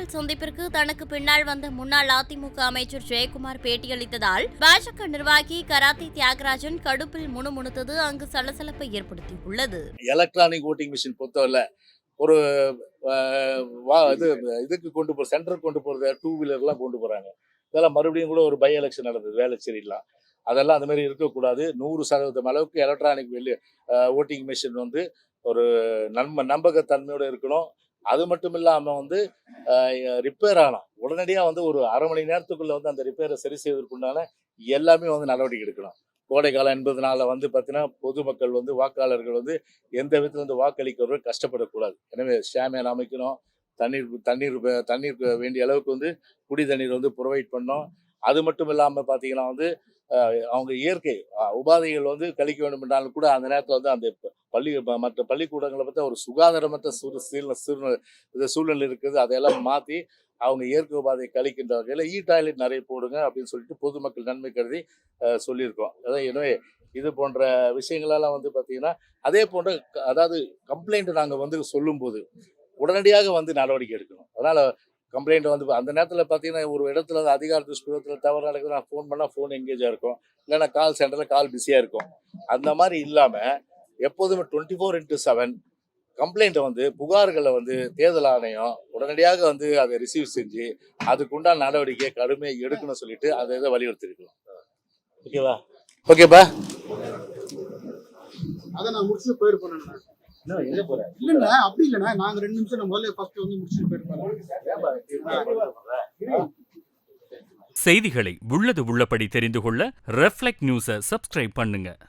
செய்தியாளர்கள் சந்திப்பிற்கு தனக்கு பின்னால் வந்த முன்னாள் அதிமுக அமைச்சர் ஜெயக்குமார் பேட்டியளித்ததால் பாஜக நிர்வாகி கராத்தே தியாகராஜன் கடுப்பில் முணுமுணுத்தது அங்கு சலசலப்பை ஏற்படுத்தியுள்ளது. எலக்ட்ரானிக் ஓட்டிங் மிஷின் பொறுத்தவரை ஒரு இதுக்கு கொண்டு போற சென்டருக்கு கொண்டு போறது 2 வீலர்லாம் கொண்டு போறாங்க. இதெல்லாம் மறுபடியும் கூட ஒரு பை எலெக்ஷன் நடந்தது வேளச்சேரிலாம். அதெல்லாம் அந்த மாதிரி இருக்கக்கூடாது. 100% அளவுக்கு எலக்ட்ரானிக் ஓட்டிங் மிஷின் வந்து ஒரு நம்பகத்தன்மையோடு இருக்கணும். அது மட்டும் இல்லாமல் வந்து ரிப்பேர் ஆகலாம். உடனடியாக வந்து ஒரு அரை மணி நேரத்துக்குள்ள வந்து அந்த ரிப்பேரை சரி செய்வதற்குண்டான எல்லாமே வந்து நடவடிக்கை எடுக்கணும். கோடை காலம் என்பதனால வந்து பார்த்தீங்கன்னா பொதுமக்கள் வந்து வாக்காளர்கள் வந்து எந்த விதத்தில் வந்து வாக்களிக்கிறவர்கள் கஷ்டப்படக்கூடாது. எனவே ஷாமியான் அமைக்கணும். தண்ணீர் வேண்டிய அளவுக்கு வந்து குடி தண்ணீர் வந்து ப்ரொவைட் பண்ணோம். அது மட்டும் இல்லாமல் பார்த்தீங்கன்னா வந்து அவங்க இயற்கை உபாதைகள் வந்து கழிக்க வேண்டும் என்றாலும் கூட அந்த நேரத்தில் வந்து அந்த மற்ற பள்ளிக்கூடங்களை பற்றி ஒரு சுகாதாரமற்ற சூழ்நிலை இருக்குது. அதையெல்லாம் மாற்றி அவங்க இயற்கை உபாதையை கழிக்கின்ற வகையில் டாய்லெட் நிறைய போடுங்க அப்படின்னு சொல்லிட்டு பொதுமக்கள் நன்மை கருதி சொல்லியிருக்கோம். அதாவது எனவே இது போன்ற விஷயங்களெல்லாம் வந்து பார்த்தீங்கன்னா அதே போன்ற அதாவது கம்ப்ளைண்ட் நாங்கள் வந்து சொல்லும்போது உடனடியாக வந்து நடவடிக்கை எடுக்கணும். அதனால் கம்ப்ளைண்ட் வந்து அந்த நேரத்தில் பார்த்தீங்கன்னா ஒரு இடத்துல அதிகார துஷ்பிரயோகத்தில் தவறு நடக்குது, நான் ஃபோன் பண்ணால் ஃபோன் எங்கேஜாக இருக்கும், இல்லைன்னா கால் சென்டரில் கால் பிஸியாக இருக்கும். அந்த மாதிரி இல்லாமல் எப்போதுமே 24/7 கம்ப்ளைண்ட்டை வந்து புகார்களை வந்து தேர்தல் ஆணையம் உடனடியாக வந்து அதை ரிசீவ் செஞ்சு அதுக்குண்டான நடவடிக்கையை கடுமையாக எடுக்கணும்னு சொல்லிட்டு அதை இதை வலியுறுத்திருக்கலாம். ஓகேவா? ஓகேப்பா, அதை நான் முடிச்சுட்டு போயிருப்பேன். இல்லண்ணா அப்படி இல்லண்ணா, நாங்க 2 நிமிஷம் முதல்ல ஃபர்ஸ்ட் வந்து முடிச்சுட்டு போயிருப்போம். செய்திகளை உள்ளது உள்ளபடி தெரிந்து கொள்ள ரெஃப்ளெக்ட் நியூஸை சப்ஸ்கிரைப் பண்ணுங்க.